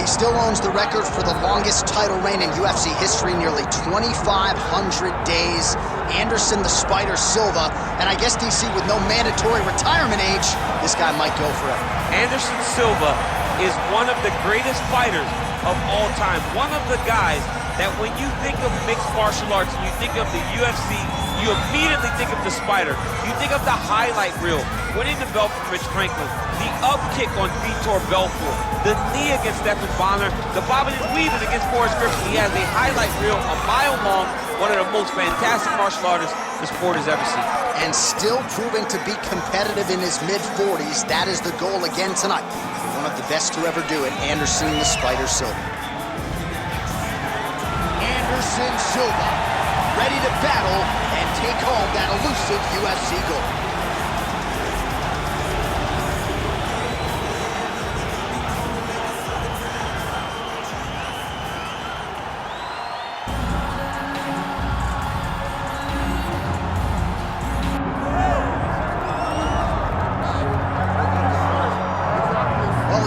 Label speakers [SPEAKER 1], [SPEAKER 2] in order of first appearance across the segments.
[SPEAKER 1] He still owns the record for the longest title reign in UFC history, nearly 2,500 days. Anderson the Spider Silva, and I guess DC, with no mandatory retirement age, this guy might go forever.
[SPEAKER 2] Anderson Silva is one of the greatest fighters of all time. One of the guys that when you think of mixed martial arts and you think of the UFC, you immediately think of the Spider. You think of the highlight reel, winning the belt from Rich Franklin, the up kick on Vitor Belfort, the knee against Stephen Bonner, the bobbing and weaving against Forrest Griffin. He has a highlight reel a mile long, one of the most fantastic martial artists the sport has ever seen.
[SPEAKER 1] And still proving to be competitive in his mid-40s. That is the goal again tonight. One of the best to ever do it, Anderson the Spider Silva. Anderson Silva, ready to battle and take home that elusive UFC gold.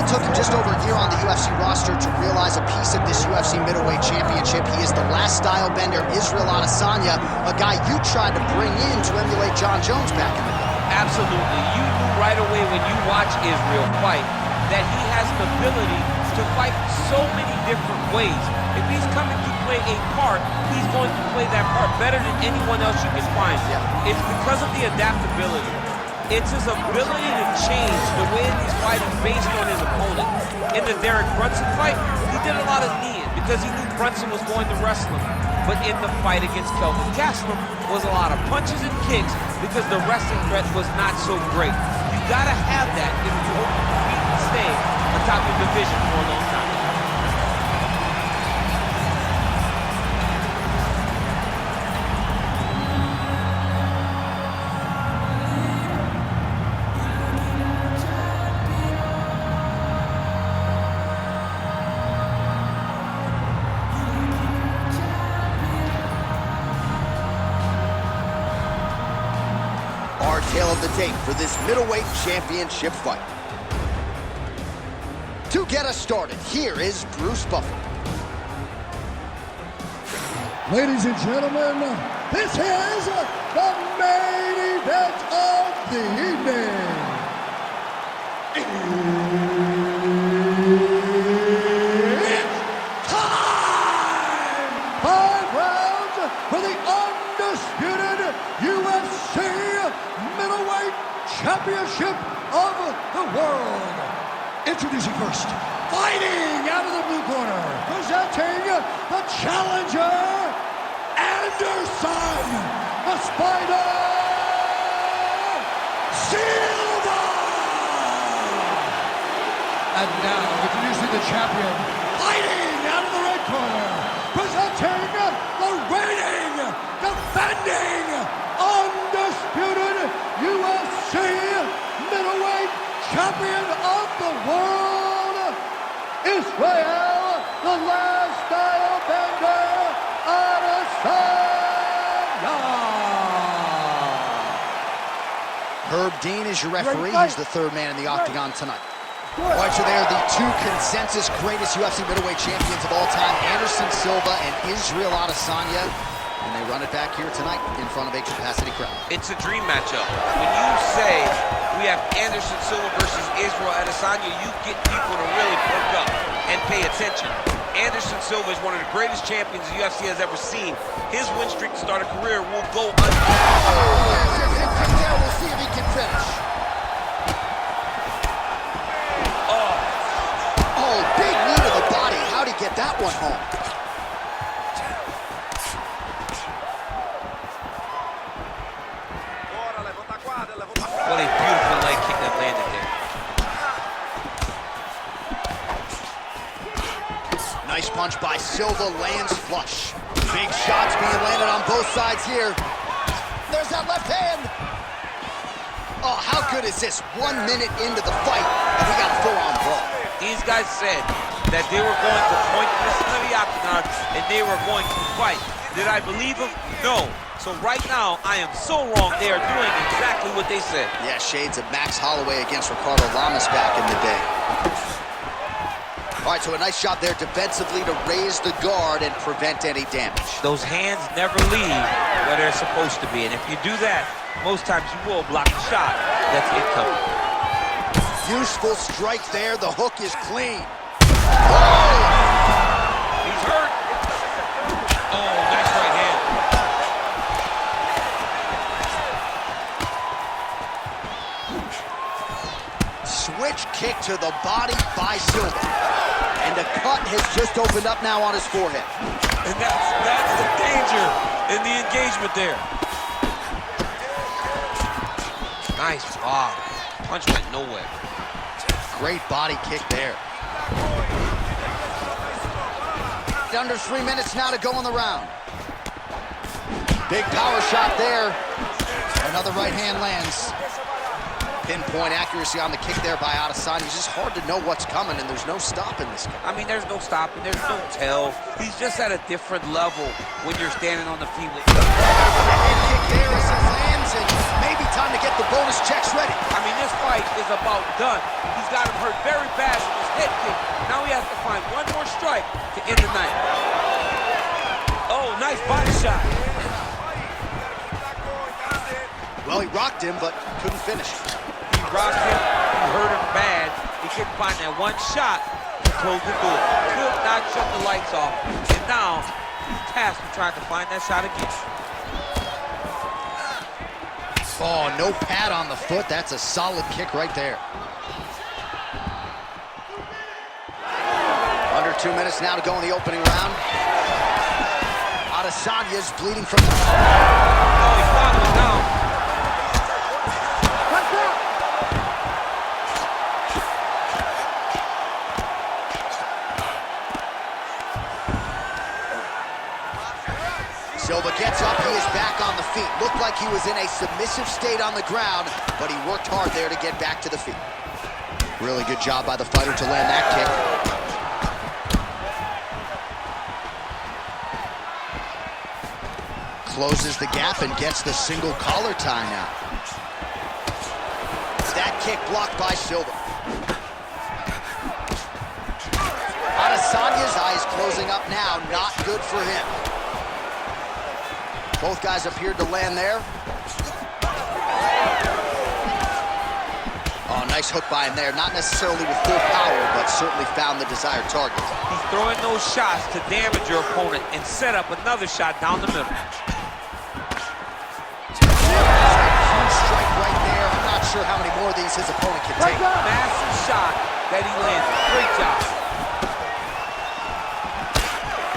[SPEAKER 1] Took him just over a year on the UFC roster to realize a piece of this UFC middleweight championship. He is the last style bender, Israel Adesanya, a guy you tried to bring in to emulate John Jones back in the day.
[SPEAKER 2] Absolutely. You knew right away when you watch Israel fight that he has the ability to fight so many different ways. If he's coming to play a part, he's going to play that part better than anyone else you can find. Yeah. It's because of the adaptability. It's his ability to change the way he's fighting based on his opponent. In the Derek Brunson fight, he did a lot of kneeing because he knew Brunson was going to wrestle him. But in the fight against Kelvin Gastelum was a lot of punches and kicks because the wrestling threat was not so great. You gotta have that if you hope to compete and stay atop your division for a long time.
[SPEAKER 1] Our tale of the tape for this middleweight championship fight. To get us started, here is Bruce Buffer.
[SPEAKER 3] Ladies and gentlemen, this is the main event of the evening. It's time! 5 rounds for the undisputed UFC middleweight championship of the world. Introducing first, fighting out of the blue corner, presenting the challenger, Anderson the Spider Silva. And now, introducing the champion, fighting out of the red corner, presenting the reigning, defending, undisputed UFC middleweight champion of the world, Israel, the last style bender, Adesanya.
[SPEAKER 1] Herb Dean is your referee. He's the third man in the octagon tonight. All right, so they are the two consensus greatest UFC middleweight champions of all time, Anderson Silva and Israel Adesanya. And they run it back here tonight in front of a capacity crowd.
[SPEAKER 2] It's a dream matchup. When you say we have Anderson Silva versus Israel Adesanya, you get people to really perk up and pay attention. Anderson Silva is one of the greatest champions the UFC has ever seen. His win streak to start a career will go
[SPEAKER 1] We'll see if he can finish. Oh, big knee to the body. How'd he get that one home?
[SPEAKER 2] What a beautiful leg kick that landed there.
[SPEAKER 1] Nice punch by Silva, lands flush. Big shots being landed on both sides here. There's that left hand. Oh, how good is this? 1 minute into the fight, and we got a full-on brawl.
[SPEAKER 2] These guys said that they were going to point this into the octagon, and they were going to fight. Did I believe them? No. So right now, I am so wrong. They are doing exactly what they said.
[SPEAKER 1] Yeah, shades of Max Holloway against Ricardo Lamas back in the day. All right, so a nice job there defensively to raise the guard and prevent any damage.
[SPEAKER 2] Those hands never leave where they're supposed to be, and if you do that, most times you will block the shot that's incoming.
[SPEAKER 1] Useful strike there. The hook is clean.
[SPEAKER 2] Oh! He's hurt. Oh, nice right hand.
[SPEAKER 1] Switch kick to the body by Silva. And the cut has just opened up now on his forehead.
[SPEAKER 2] And that's the danger in the engagement there. Nice block. Punch went nowhere.
[SPEAKER 1] Great body kick there. Under 3 minutes now to go in the round. Big power shot there. Another right hand lands. Pinpoint accuracy on the kick there by Adesanya. It's just hard to know what's coming, and there's no stopping this guy.
[SPEAKER 2] I mean, there's no stopping. There's no tell. He's just at a different level when you're standing on the feet with him.
[SPEAKER 1] Head kick there as it lands, and maybe time to get the bonus checks ready.
[SPEAKER 2] I mean, this fight is about done. He's got him hurt very bad with his head kick. Now he has to find one more strike to end the night. Oh, nice body shot.
[SPEAKER 1] Well, he rocked him, but couldn't finish.
[SPEAKER 2] He rocked him, he hurt him bad. He couldn't find that one shot to close the door. Could not shut the lights off. And now, he's tasked with trying to find that shot again.
[SPEAKER 1] Oh, no pad on the foot. That's a solid kick right there. Under 2 minutes now to go in the opening round. Adesanya's bleeding from the...
[SPEAKER 2] Oh, he's knocking him down.
[SPEAKER 1] Silva gets up, he is back on the feet. Looked like he was in a submissive state on the ground, but he worked hard there to get back to the feet. Really good job by the fighter to land that kick. Closes the gap and gets the single collar tie now. That kick blocked by Silva. Adesanya's eyes closing up now, not good for him. Both guys appeared to land there. Oh, nice hook by him there. Not necessarily with full power, but certainly found the desired target.
[SPEAKER 2] He's throwing those shots to damage your opponent and set up another shot down the middle.
[SPEAKER 1] Huge strike right there. I'm not sure how many more of these his opponent can take.
[SPEAKER 2] Massive shot that he landed. Great job.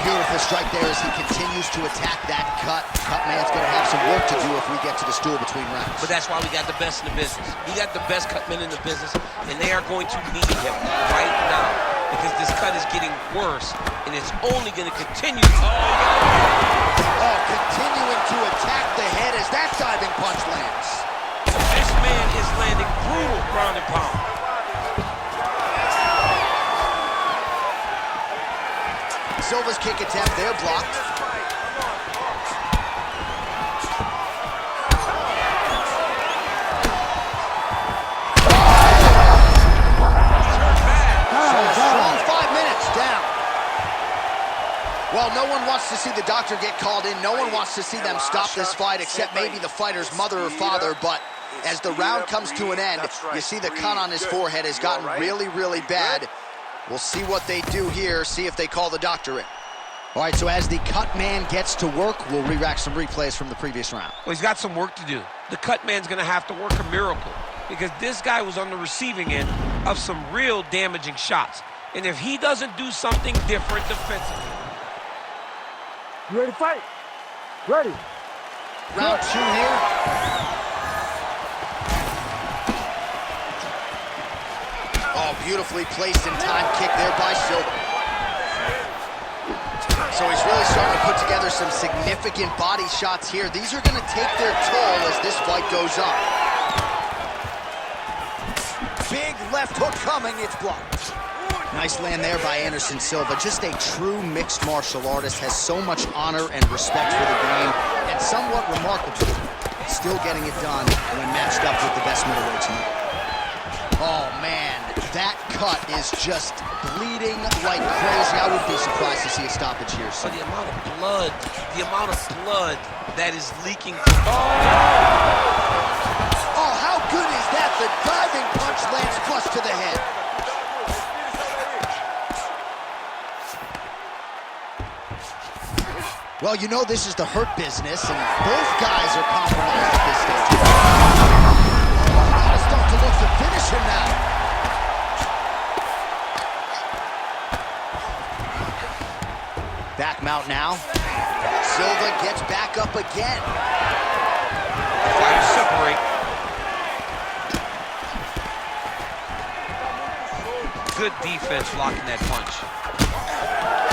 [SPEAKER 1] Beautiful strike there as he continues to attack that cut. Cut man's going to have some work to do if we get to the stool between rounds.
[SPEAKER 2] But that's why we got the best in the business. We got the best cut men in the business, and they are going to need him right now because this cut is getting worse, and it's only going to continue.
[SPEAKER 1] Oh, continuing to attack the head as that diving punch lands.
[SPEAKER 2] This man is landing brutal ground and pound.
[SPEAKER 1] Silva's kick attempt there blocked. Strong 5 minutes down. Well, no one wants to see the doctor get called in. No one wants to see them stop this fight except maybe the fighter's mother or father. But as the round comes to an end, you see the cut on his forehead has gotten really, really bad. We'll see what they do here, see if they call the doctor in. All right, so as the cut man gets to work, we'll re-rack some replays from the previous round.
[SPEAKER 2] Well, he's got some work to do. The cut man's going to have to work a miracle because this guy was on the receiving end of some real damaging shots. And if he doesn't do something different defensively.
[SPEAKER 4] You ready to fight? Ready.
[SPEAKER 1] Round 2 here. Oh, beautifully placed in time kick there by Silva. So he's really starting to put together some significant body shots here. These are going to take their toll as this fight goes on. Big left hook coming, it's blocked. Nice land there by Anderson Silva. Just a true mixed martial artist, has so much honor and respect for the game, and somewhat remarkable, still getting it done when matched up with the best middleweights in the world. Oh, man. That cut is just bleeding like crazy. I wouldn't be surprised to see a stoppage here.
[SPEAKER 2] So the amount of blood that is leaking.
[SPEAKER 1] Oh, how good is that? The diving punch lands flush to the head. Well, you know this is the hurt business, and both guys are compromised at this stage. Oh, gotta start to look to finish him now. Back mount now. Silva gets back up again.
[SPEAKER 2] Fighters separate. Good defense blocking that punch.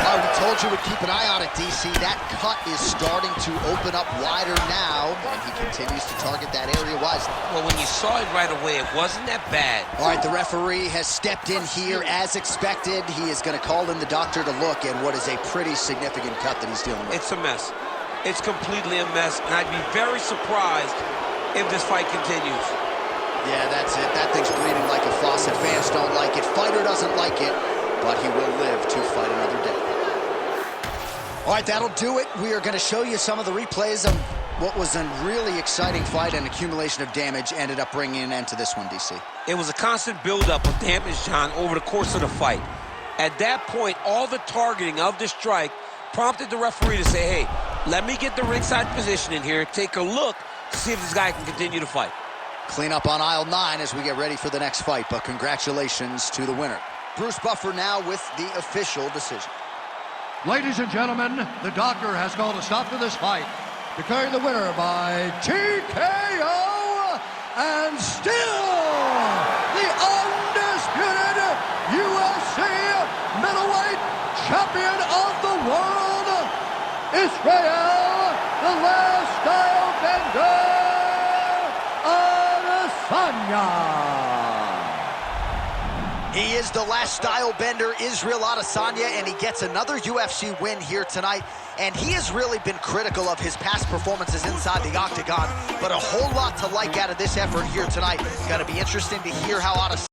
[SPEAKER 1] Oh, we told you we'd keep an eye on it, DC. That cut is starting to open up wider now, and he continues to target that area wisely.
[SPEAKER 2] Well, when you saw it right away, it wasn't that bad.
[SPEAKER 1] All right, the referee has stepped in here as expected. He is going to call in the doctor to look at what is a pretty significant cut that he's dealing with.
[SPEAKER 2] It's a mess. It's completely a mess, and I'd be very surprised if this fight continues.
[SPEAKER 1] Yeah, that's it. That thing's bleeding like a faucet. Fans don't like it. Fighter doesn't like it, but he will live to fight another day. All right, that'll do it. We are going to show you some of the replays of what was a really exciting fight, and accumulation of damage ended up bringing an end to this one, DC.
[SPEAKER 2] It was a constant buildup of damage, John, over the course of the fight. At that point, all the targeting of the strike prompted the referee to say, hey, let me get the ringside position in here, take a look to see if this guy can continue to fight.
[SPEAKER 1] Clean up on aisle 9 as we get ready for the next fight, but congratulations to the winner. Bruce Buffer now with the official decision.
[SPEAKER 3] Ladies and gentlemen, the doctor has called a stop to this fight, declaring the winner by TKO, and still the undisputed UFC middleweight champion of the world, Israel, the last style bender, Adesanya.
[SPEAKER 1] He is the last style bender, Israel Adesanya, and he gets another UFC win here tonight. And he has really been critical of his past performances inside the octagon, but a whole lot to like out of this effort here tonight. It's going to be interesting to hear how Adesanya